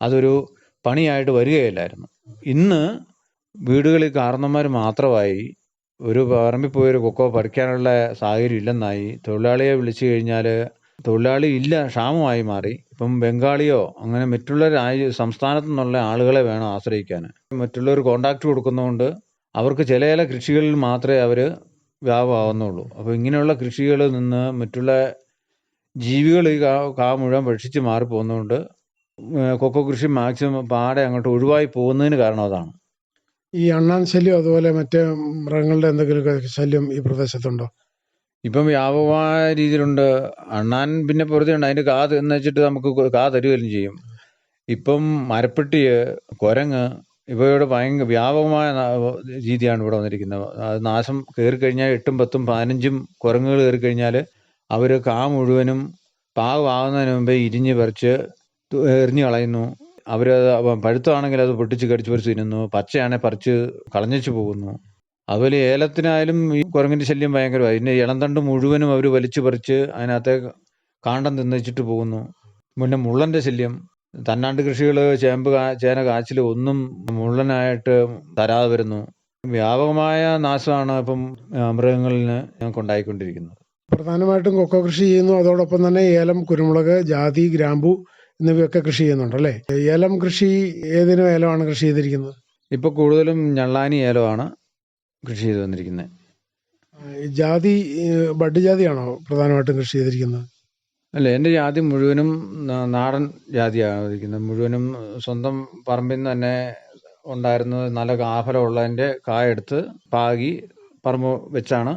അതൊരു പണിയായിട്ട് വരികയില്ലായിരുന്നു. ഇന്ന് വീടുകളിൽ കാരണന്മാർ മാത്രമായി ഒരു പറമ്പിൽ പോയൊരു കൊക്കോ പറിക്കാനുള്ള സാഹചര്യം ഇല്ലെന്നായി. തൊഴിലാളിയെ വിളിച്ചു കഴിഞ്ഞാൽ തൊഴിലാളി ഇല്ല, ക്ഷാമമായി മാറി. ഇപ്പം ബംഗാളിയോ അങ്ങനെ മറ്റുള്ള സംസ്ഥാനത്തു നിന്നുള്ള ആളുകളെ വേണം ആശ്രയിക്കാൻ. മറ്റുള്ളവർ കോൺട്രാക്ട് കൊടുക്കുന്നതുകൊണ്ട് അവർക്ക് ചില കൃഷികളിൽ മാത്രമേ അവർ വ്യാപകമാവുന്നുള്ളൂ. അപ്പോൾ ഇങ്ങനെയുള്ള കൃഷികളിൽ നിന്ന് മറ്റുള്ള ജീവികൾ ഈ കാ മുഴുവൻ ഭക്ഷിച്ച് മാറിപ്പോകുന്നതുകൊണ്ട് കൊക്കോ കൃഷി മാക്സിമം പാടെ അങ്ങോട്ട് ഒഴിവായി പോകുന്നതിന് കാരണം അതാണ്. ഈ അണ്ണാൻ ശല്യം അതുപോലെ മറ്റേ മൃഗങ്ങളുടെ എന്തെങ്കിലും ശല്യം ഈ പ്രദേശത്തുണ്ടോ? ഇപ്പം വ്യാപകമായ രീതിയിലുണ്ട്. അണ്ണാൻ പിന്നെ പൊറുതയുണ്ട്, അതിൻ്റെ കാ എന്ന് വെച്ചിട്ട് നമുക്ക് കാ തരുകയും ചെയ്യും. ഇപ്പം മരപ്പെട്ടി, കുരങ്ങ് ഇവയുടെ ഭയങ്കര വ്യാപകമായ രീതിയാണ് ഇവിടെ വന്നിരിക്കുന്നത്. അത് നാശം കയറിക്കഴിഞ്ഞാൽ 8, 10, 15 കുരങ്ങുകൾ കയറിക്കഴിഞ്ഞാൽ അവർ കാ മുഴുവനും പാകമാകുന്നതിന് മുമ്പേ ഇരിഞ്ഞ് പറിച്ച് എറിഞ്ഞ് കളയുന്നു. അവരത് പഴുത്താണെങ്കിൽ അത് പൊട്ടിച്ച് കടിച്ച് പറിച്ച് തിന്നുന്നു, പച്ചയാണെങ്കിൽ പറിച്ച് കളഞ്ഞിച്ച് പോകുന്നു. അതുപോലെ ഏലത്തിനായാലും ഈ കുരങ്ങിൻ്റെ ശല്യം ഭയങ്കരമായി. ഇതിൻ്റെ ഇളന്തണ്ട് മുഴുവനും അവർ വലിച്ചു പറിച്ച് അതിനകത്തെ കാണ്ടം തിന്നിച്ചിട്ട് പോകുന്നു. പിന്നെ മുള്ളൻ്റെ ശല്യം, തന്നാണ്ട് കൃഷികൾ ചേമ്പ് ചേന കാച്ചിൽ ഒന്നും മുള്ളനായിട്ട് തരാതെ വരുന്നു. വ്യാപകമായ നാശമാണ് ഇപ്പം മൃഗങ്ങളിന് ഞങ്ങൾക്ക് ഉണ്ടായിക്കൊണ്ടിരിക്കുന്നത്. പ്രധാനമായിട്ടും കൊക്കോ കൃഷി ചെയ്യുന്നു, അതോടൊപ്പം തന്നെ ഏലം, കുരുമുളക്, ജാതി, ഗ്രാമ്പു എന്നിവയൊക്കെ കൃഷി ചെയ്യുന്നുണ്ടല്ലേ? ഏലം കൃഷി ഏതിനും ഏലമാണ് കൃഷി ചെയ്തിരിക്കുന്നത്? ഇപ്പോൾ കൂടുതലും ഞള്ളാനി ഏലമാണ് കൃഷി ചെയ്ത് വന്നിരിക്കുന്നത്. ജാതി, ബഡ് ജാതിയാണോ പ്രധാനമായിട്ടും കൃഷി ചെയ്തിരിക്കുന്നത്? അല്ല, എൻ്റെ ജാതി മുഴുവനും നാടൻ ജാതിയാണ് ഇരിക്കുന്നത്. മുഴുവനും സ്വന്തം പറമ്പിൽ നിന്ന് തന്നെ ഉണ്ടായിരുന്നത് നല്ല കാഫലമുള്ളതിൻ്റെ കായെടുത്ത് പാകി പറമ്പ് വെച്ചാണ്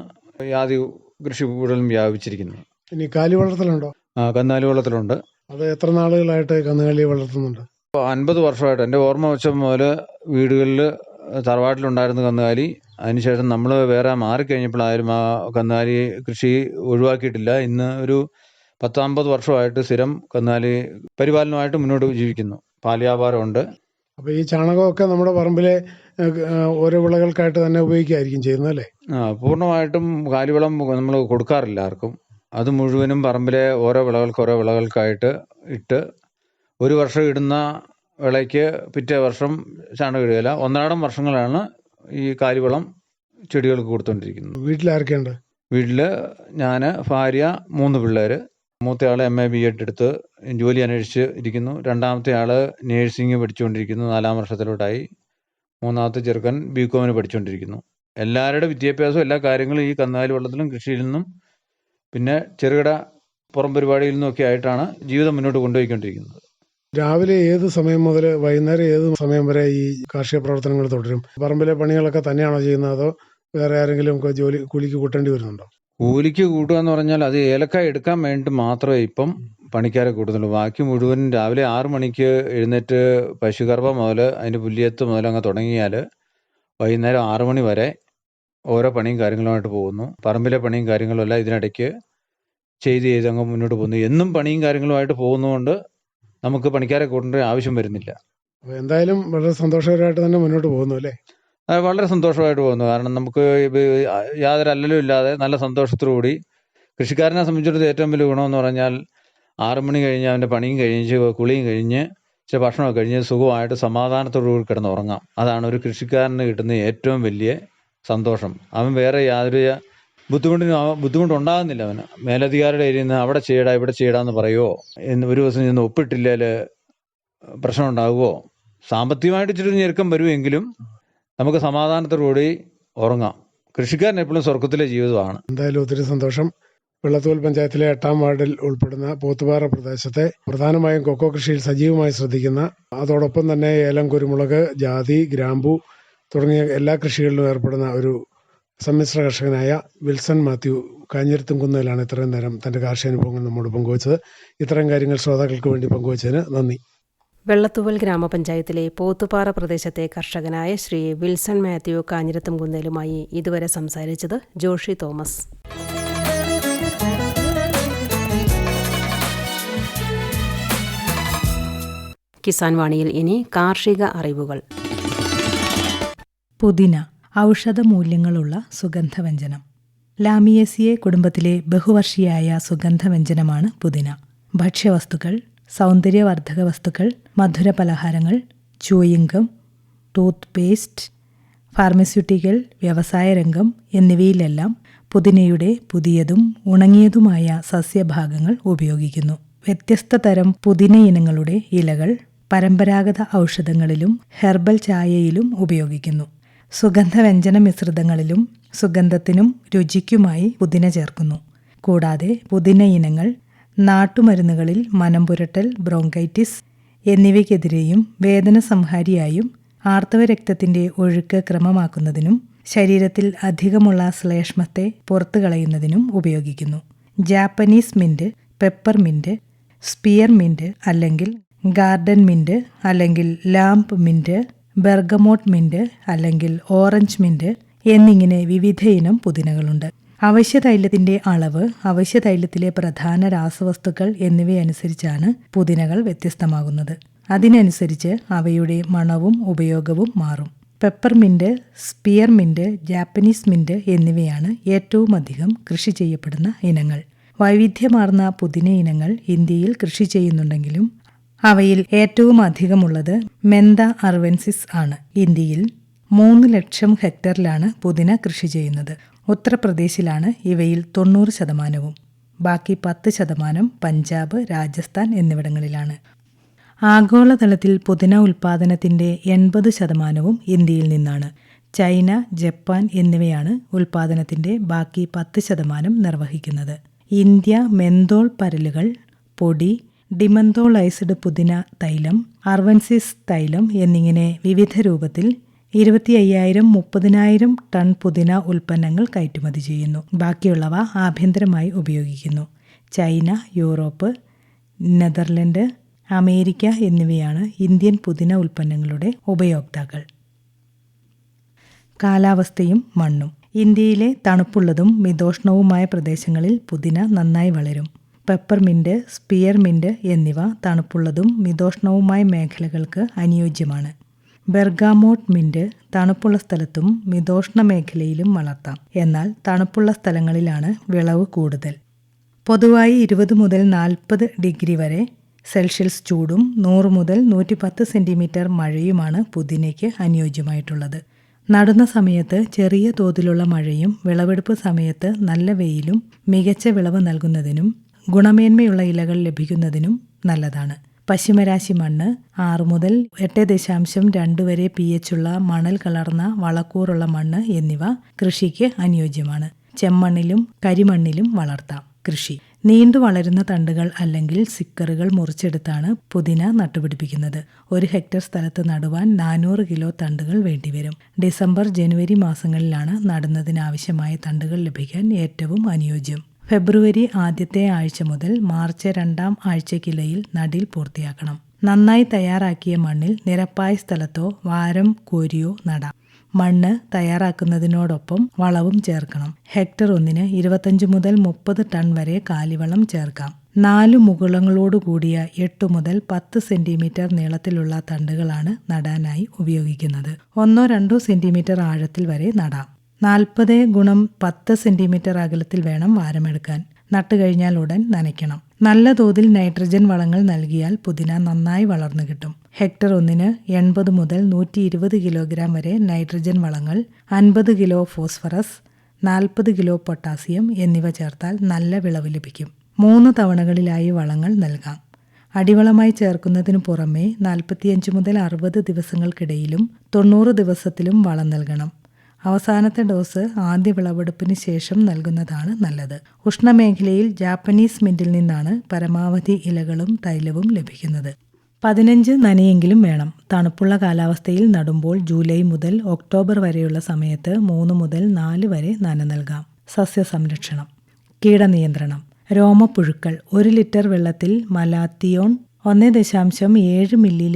ജാതി കൃഷി കൂടുതലും വ്യാപിച്ചിരിക്കുന്നത്. ഇനി കാലി വളർത്തലുണ്ടോ? കന്നാലി വളർത്തലുണ്ട്. അത് എത്ര നാളുകളായിട്ട് കന്നുകാലി വളർത്തുന്നുണ്ട്? 50 വർഷമായിട്ട് എൻ്റെ ഓർമ്മ വെച്ച മുതൽ വീടുകളിൽ തറവാട്ടിലുണ്ടായിരുന്ന കന്നുകാലി. അതിനുശേഷം നമ്മൾ വേറെ മാറിക്കഴിഞ്ഞപ്പോഴായാലും ആ കന്നുകാലി കൃഷി ഒഴിവാക്കിയിട്ടില്ല. ഇന്ന് ഒരു 10-50 വർഷമായിട്ട് സ്ഥിരം കന്നുകാലി പരിപാലനമായിട്ട് മുന്നോട്ട് ജീവിക്കുന്നു. പാൽ വ്യാപാരമുണ്ട്. അപ്പോൾ ഈ ചാണകമൊക്കെ നമ്മുടെ പറമ്പിലെ ഓരോ വിളകൾക്കായിട്ട് തന്നെ ഉപയോഗിക്കുകയായിരിക്കും ചെയ്യുന്നത് അല്ലേ? പൂർണ്ണമായിട്ടും കാലിവളം നമ്മൾ കൊടുക്കാറില്ല ആർക്കും. അത് മുഴുവനും പറമ്പിലെ ഓരോ വിളകൾക്കായിട്ട് ഇട്ട് ഒരു വർഷം ഇടുന്ന വിളയ്ക്ക് പിറ്റേ വർഷം ചാണകം ഇടുകയില്ല. ഒന്നരാടം വർഷങ്ങളാണ് ഈ കാലിവളം ചെടികൾക്ക് കൊടുത്തുകൊണ്ടിരിക്കുന്നത്. വീട്ടിലാർക്കുണ്ട്? വീട്ടിൽ ഞാൻ, ഭാര്യ, 3 പിള്ളേർ. മൂത്തയാൾ MA BEd എടുത്ത് ജോലി അന്വേഷിച്ച് ഇരിക്കുന്നു. രണ്ടാമത്തെ ആൾ നേഴ്സിംഗ് പഠിച്ചുകൊണ്ടിരിക്കുന്നു, 4ാം വർഷത്തിലോട്ടായി. മൂന്നാമത്തെ ചെറുക്കൻ BCom പഠിച്ചുകൊണ്ടിരിക്കുന്നു. എല്ലാവരുടെ വിദ്യാഭ്യാസവും എല്ലാ കാര്യങ്ങളും ഈ കന്നുകാലി വള്ളത്തിലും കൃഷിയിൽ നിന്നും പിന്നെ ചെറുകിട പുറം പരിപാടിയിൽ നിന്നൊക്കെ ആയിട്ടാണ് ജീവിതം മുന്നോട്ട് കൊണ്ടുപോയിക്കൊണ്ടിരിക്കുന്നത്. രാവിലെ ഏത് സമയം മുതൽ വൈകുന്നേരം ഏത് സമയം വരെ ഈ കാർഷിക പ്രവർത്തനങ്ങൾ തുടരും? പറമ്പിലെ പണികളൊക്കെ തന്നെയാണോ ചെയ്യുന്നത്, അതോ വേറെ ആരെങ്കിലും കൂലിക്ക് കൂട്ടേണ്ടി വരുന്നുണ്ടോ? കൂലിക്ക് കൂട്ടുക എന്ന് പറഞ്ഞാൽ അത് ഏലക്കായ എടുക്കാൻ വേണ്ടി മാത്രമേ ഇപ്പം പണിക്കാരെ കൂട്ടുന്നുള്ളൂ. ബാക്കി മുഴുവൻ രാവിലെ 6 മണിക്ക് എഴുന്നേറ്റ് പശുകർവ മുതൽ അതിൻ്റെ പുല്ലിയത്ത് മുതൽ അങ്ങ് തുടങ്ങിയാൽ വൈകുന്നേരം 6 മണി വരെ ഓരോ പണിയും കാര്യങ്ങളുമായിട്ട് പോകുന്നു. പറമ്പിലെ പണിയും കാര്യങ്ങളും എല്ലാം ഇതിനിടയ്ക്ക് ചെയ്ത് അങ്ങ് മുന്നോട്ട് പോകുന്നു. എന്നും പണിയും കാര്യങ്ങളുമായിട്ട് പോകുന്നതുകൊണ്ട് നമുക്ക് പണിക്കാരെ കൂട്ടേണ്ട ആവശ്യം വരുന്നില്ല. എന്തായാലും വളരെ സന്തോഷകരമായിട്ട് തന്നെ മുന്നോട്ട് പോകുന്നു അല്ലേ? വളരെ സന്തോഷമായിട്ട് പോകുന്നു. കാരണം നമുക്ക് യാതൊരു അല്ലലും ഇല്ലാതെ നല്ല സന്തോഷത്തോടുകൂടി, കൃഷിക്കാരനെ സംബന്ധിച്ചിടത്തോളം ഏറ്റവും വലിയ ഗുണമെന്ന് പറഞ്ഞാൽ 6 മണി കഴിഞ്ഞ് അവൻ്റെ പണിയും കഴിഞ്ഞ് കുളിയും കഴിഞ്ഞ് ഇച്ചിരി ഭക്ഷണമൊക്കെ കഴിഞ്ഞ് സുഖമായിട്ട് സമാധാനത്തോടുകൂടി കിടന്ന് ഉറങ്ങാം. അതാണ് ഒരു കൃഷിക്കാരന് കിട്ടുന്ന ഏറ്റവും വലിയ സന്തോഷം. അവൻ വേറെ യാതൊരു ബുദ്ധിമുട്ടുണ്ടാകുന്നില്ല. അവന് മേലധികാരിയുടെ ഏരിയയിൽ നിന്ന് അവിടെ ചെയ്യടാ ഇവിടെ ചെയ്യടാന്ന് പറയുമോ, ഒരു ദിവസം ചെന്ന് ഒപ്പിട്ടില്ലേൽ പ്രശ്നം ഉണ്ടാകുമോ, സാമ്പത്തികമായിട്ട് ഇച്ചിരി ഞെരുക്കം വരുമെങ്കിലും നമുക്ക് സമാധാനത്തോടുകൂടി ഉറങ്ങാം. കൃഷിക്കാരൻ എപ്പോഴും സ്വർഗത്തിലെ ജീവിതമാണ്. എന്തായാലും ഒത്തിരി സന്തോഷം. വെള്ളത്തൂവൽ പഞ്ചായത്തിലെ 8ാം വാർഡിൽ ഉൾപ്പെടുന്ന പോത്തുപാറ പ്രദേശത്തെ പ്രധാനമായും കൊക്കോ കൃഷിയിൽ സജീവമായി ശ്രദ്ധിക്കുന്ന, അതോടൊപ്പം തന്നെ ഏലം, കുരുമുളക്, ജാതി, ഗ്രാമ്പു തുടങ്ങിയ എല്ലാ കൃഷികളിലും ഏർപ്പെടുന്ന ഒരു സമ്മിശ്ര കർഷകനായ വിൽസൺ മാത്യു കാഞ്ഞിരത്തുംകുന്നേലാണ് ഇത്രയും നേരം തൻ്റെ കാർഷിക അനുഭവങ്ങൾ നമ്മോട് പങ്കുവച്ചത്. ഇത്തരം കാര്യങ്ങൾ ശ്രോതാക്കൾക്ക് വേണ്ടി പങ്കുവച്ചതിന് നന്ദി. വെള്ളത്തൂവൽ ഗ്രാമപഞ്ചായത്തിലെ പോത്തുപാറ പ്രദേശത്തെ കർഷകനായ ശ്രീ വിൽസൺ മാത്യു കാഞ്ഞിരത്തുംകുന്നേലുമായി ഇതുവരെ സംസാരിച്ചത് ജോഷി തോമസ്. കിസാൻ വാണിയിൽ ഇനി കാർഷിക അറിവുകൾ. പുതിന ഔഷധമൂല്യങ്ങളുള്ള സുഗന്ധവ്യഞ്ജനം. ലാമിയേസിയെ കുടുംബത്തിലെ ബഹുവർഷിയായ സുഗന്ധവ്യഞ്ജനമാണ് പുതിന. ഭക്ഷ്യവസ്തുക്കൾ, സൗന്ദര്യവർദ്ധക വസ്തുക്കൾ, മധുരപലഹാരങ്ങൾ, ച്യൂയിംഗം, ടൂത്ത് പേസ്റ്റ്, ഫാർമസ്യൂട്ടിക്കൽ, വ്യവസായ രംഗം എന്നിവയിലെല്ലാം പുതിനയുടെ പുതിയതും ഉണങ്ങിയതുമായ സസ്യഭാഗങ്ങൾ ഉപയോഗിക്കുന്നു. വ്യത്യസ്ത തരം പുതിന ഇനങ്ങളുടെ ഇലകൾ പരമ്പരാഗത ഔഷധങ്ങളിലും ഹെർബൽ ചായയിലും ഉപയോഗിക്കുന്നു. സുഗന്ധവ്യഞ്ജന മിശ്രിതങ്ങളിലും സുഗന്ധത്തിനും രുചിക്കുമായി പുതിന ചേർക്കുന്നു. കൂടാതെ പുതിന ഇനങ്ങൾ നാട്ടുമരുന്നുകളിൽ മനം പുരട്ടൽ, ബ്രോങ്കൈറ്റിസ് എന്നിവയ്ക്കെതിരെയും വേദന സംഹാരിയായും ആർത്തവരക്തത്തിന്റെ ഒഴുക്ക് ക്രമമാക്കുന്നതിനും ശരീരത്തിൽ അധികമുള്ള ശ്ലേഷ്മത്തെ പുറത്തു കളയുന്നതിനും ഉപയോഗിക്കുന്നു. Japanese mint, peppermint, spearmint അല്ലെങ്കിൽ ഗാർഡൻ മിന്റ് അല്ലെങ്കിൽ ലാംപ് മിന്റ്, ബെർഗമോട്ട് മിന്റ് അല്ലെങ്കിൽ ഓറഞ്ച് മിന്റ് എന്നിങ്ങനെ വിവിധ ഇനം പുതിനകളുണ്ട്. അവശ്യതൈലത്തിന്റെ അളവ്, അവശ്യതൈലത്തിലെ പ്രധാന രാസവസ്തുക്കൾ എന്നിവയനുസരിച്ചാണ് പുതിനകൾ വ്യത്യസ്തമാകുന്നത്. അതിനനുസരിച്ച് അവയുടെ മണവും ഉപയോഗവും മാറും. Peppermint, spearmint, Japanese mint എന്നിവയാണ് ഏറ്റവും അധികം കൃഷി ചെയ്യപ്പെടുന്ന ഇനങ്ങൾ. വൈവിധ്യമാർന്ന പുതിന ഇനങ്ങൾ ഇന്ത്യയിൽ കൃഷി ചെയ്യുന്നുണ്ടെങ്കിലും അവയിൽ ഏറ്റവും അധികമുള്ളത് മെന്ത അർവെൻസിസ് ആണ്. ഇന്ത്യയിൽ 3 ലക്ഷം ഹെക്ടറിലാണ് പുതിന കൃഷി ചെയ്യുന്നത്. ഉത്തർപ്രദേശിലാണ് ഇവയിൽ 90%, ബാക്കി 10% പഞ്ചാബ്, രാജസ്ഥാൻ എന്നിവിടങ്ങളിലാണ്. ആഗോളതലത്തിൽ പുതിന ഉൽപ്പാദനത്തിന്റെ 80% ഇന്ത്യയിൽ നിന്നാണ്. ചൈന, ജപ്പാൻ എന്നിവയാണ് ഉൽപ്പാദനത്തിന്റെ ബാക്കി 10% നിർവഹിക്കുന്നത്. ഇന്ത്യ മെന്തോൾ പരലുകൾ, പൊടി, ഡിമെന്തോളൈസ്ഡ് പുതിന തൈലം, അർവൻസിസ് തൈലം എന്നിങ്ങനെ വിവിധ രൂപത്തിൽ 25,000-30,000 ടൺ പുതിന ഉൽപ്പന്നങ്ങൾ കയറ്റുമതി ചെയ്യുന്നു. ബാക്കിയുള്ളവ ആഭ്യന്തരമായി ഉപയോഗിക്കുന്നു. ചൈന, യൂറോപ്പ്, നെതർലൻഡ്, അമേരിക്ക എന്നിവയാണ് ഇന്ത്യൻ പുതിന ഉൽപ്പന്നങ്ങളുടെ ഉപയോക്താക്കൾ. കാലാവസ്ഥയും മണ്ണും. ഇന്ത്യയിലെ തണുപ്പുള്ളതും മിതോഷ്ണവുമായ പ്രദേശങ്ങളിൽ പുതിന നന്നായി വളരും. പെപ്പർമിന്റ്, സ്പിയർമിന്റ് എന്നിവ തണുപ്പുള്ളതും മിതോഷ്ണവുമായ മേഖലകൾക്ക് അനുയോജ്യമാണ്. ബെർഗാമോട്ട് മിന്റ് തണുപ്പുള്ള സ്ഥലത്തും മിതോഷ്ണ മേഖലയിലും വളർത്താം. എന്നാൽ തണുപ്പുള്ള സ്ഥലങ്ങളിലാണ് വിളവ് കൂടുതൽ. പൊതുവായി 20 മുതൽ 40 ഡിഗ്രി വരെ സെൽഷ്യസ് ചൂടും 100 മുതൽ 110 സെന്റിമീറ്റർ മഴയുമാണ് പുതിനയ്ക്ക് അനുയോജ്യമായിട്ടുള്ളത്. നടുന്ന സമയത്ത് ചെറിയ തോതിലുള്ള മഴയും വിളവെടുപ്പ് സമയത്ത് നല്ല വെയിലും മികച്ച വിളവ് നൽകുന്നതിനും ഗുണമേന്മയുള്ള ഇലകൾ ലഭിക്കുന്നതിനും നല്ലതാണ്. പശ്ചിമരാശി മണ്ണ് 6 മുതൽ 8.2 വരെ pH ഉള്ള മണൽ കലർന്ന വളക്കൂറുള്ള മണ്ണ് എന്നിവ കൃഷിക്ക് അനുയോജ്യമാണ്. ചെമ്മണ്ണിലും കരിമണ്ണിലും വളർത്താം. കൃഷി നീണ്ടു വളരുന്ന തണ്ടുകൾ അല്ലെങ്കിൽ സിക്കറുകൾ മുറിച്ചെടുത്താണ് പുതിന നട്ടുപിടിപ്പിക്കുന്നത്. 1 ഹെക്ടർ സ്ഥലത്ത് നടുവാൻ 400 കിലോ തണ്ടുകൾ വേണ്ടിവരും. ഡിസംബർ, ജനുവരി മാസങ്ങളിലാണ് നടുന്നതിനാവശ്യമായ തണ്ടുകൾ ലഭിക്കാൻ ഏറ്റവും അനുയോജ്യം. ഫെബ്രുവരി ആദ്യത്തെ ആഴ്ച മുതൽ മാർച്ച് 2ാം ആഴ്ചയ്ക്കിടയിൽ നടീൽ പൂർത്തിയാക്കണം. നന്നായി തയ്യാറാക്കിയ മണ്ണിൽ നിരപ്പായ സ്ഥലത്തോ വാരം കോരിയോ നടാം. മണ്ണ് തയ്യാറാക്കുന്നതിനോടൊപ്പം വളവും ചേർക്കണം. ഹെക്ടർ 1-ന് 25 മുതൽ 30 ടൺ വരെ കാലിവളം ചേർക്കാം. 4 മുകുളങ്ങളോടുകൂടിയ 8 മുതൽ 10 സെന്റിമീറ്റർ നീളത്തിലുള്ള തണ്ടുകളാണ് നടാനായി ഉപയോഗിക്കുന്നത്. 1-2 സെന്റിമീറ്റർ ആഴത്തിൽ വരെ നടാം. 40x10 സെന്റിമീറ്റർ അകലത്തിൽ വേണം വാരമെടുക്കാൻ. നട്ടുകഴിഞ്ഞാൽ ഉടൻ നനയ്ക്കണം. നല്ല തോതിൽ നൈട്രജൻ വളങ്ങൾ നൽകിയാൽ പുതിന നന്നായി വളർന്നു കിട്ടും. ഹെക്ടർ 1-ന് 80 മുതൽ 120 കിലോഗ്രാം വരെ നൈട്രജൻ വളങ്ങൾ, 50 കിലോ ഫോസ്ഫറസ്, 40 കിലോ പൊട്ടാസ്യം എന്നിവ ചേർത്താൽ നല്ല വിളവ് ലഭിക്കും. 3 തവണകളിലായി വളങ്ങൾ നൽകാം. അടിവളമായി ചേർക്കുന്നതിനു പുറമെ 45 മുതൽ 60 ദിവസങ്ങൾക്കിടയിലും 90 ദിവസത്തിലും വളം നൽകണം. അവസാനത്തെ ഡോസ് ആദ്യ വിളവെടുപ്പിന് ശേഷം നൽകുന്നതാണ് നല്ലത്. ഉഷ്ണമേഖലയിൽ ജാപ്പനീസ് മിന്റിൽ നിന്നാണ് പരമാവധി ഇലകളും തൈലവും ലഭിക്കുന്നത്. 15 നനയെങ്കിലും വേണം. തണുപ്പുള്ള കാലാവസ്ഥയിൽ നടുമ്പോൾ ജൂലൈ മുതൽ ഒക്ടോബർ വരെയുള്ള സമയത്ത് 3 മുതൽ 4 വരെ നന നൽകാം. സസ്യസംരക്ഷണം. കീടനിയന്ത്രണം. രോമപ്പുഴുക്കൾ 1 ലിറ്റർ വെള്ളത്തിൽ മലാത്തിയോൺ 1.7 മില്ലി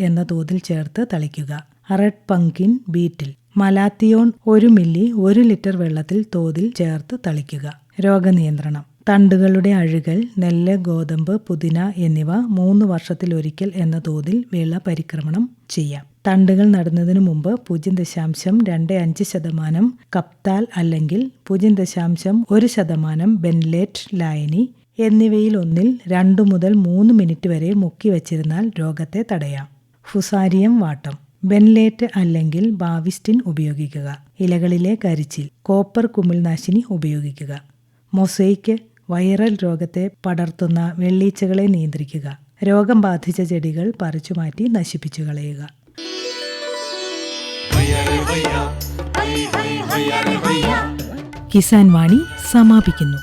എന്ന തോതിൽ ചേർത്ത് തളിക്കുക. റെഡ് പംകിൻ ബീറ്റിൽ മലാത്തിയോൺ 1 മില്ലി 1 ലിറ്റർ വെള്ളത്തിൽ തോതിൽ ചേർത്ത് തളിക്കുക. രോഗനിയന്ത്രണം. തണ്ടുകളുടെ അഴുകൽ, നെല്ല്, ഗോതമ്പ്, പുതിന എന്നിവ 3 വർഷത്തിലൊരിക്കൽ എന്ന തോതിൽ വിള പരിക്രമണം ചെയ്യാം. തണ്ടുകൾ നടുന്നതിനു മുമ്പ് 0.25% കപ്താൽ അല്ലെങ്കിൽ 0.1% ബെൻലേറ്റ് ലായനി എന്നിവയിൽ ഒന്നിൽ 2 മുതൽ 3 മിനിറ്റ് വരെ മുക്കി വച്ചിരുന്നാൽ രോഗത്തെ തടയാം. ഫുസാരിയം വാട്ടം. ബെൻലേറ്റ് അല്ലെങ്കിൽ ബാവിസ്റ്റിൻ ഉപയോഗിക്കുക. ഇലകളിലെ കരിച്ചിൽ, കോപ്പർ കുമിൾനാശിനി ഉപയോഗിക്കുക. മൊസൈക്ക് വൈറൽ രോഗത്തെ പടർത്തുന്ന വെള്ളീച്ചകളെ നിയന്ത്രിക്കുക. രോഗം ബാധിച്ച ചെടികൾ പറിച്ചുമാറ്റി നശിപ്പിച്ചു കളയുക. കിസാൻ വാണി സമാപിക്കുന്നു.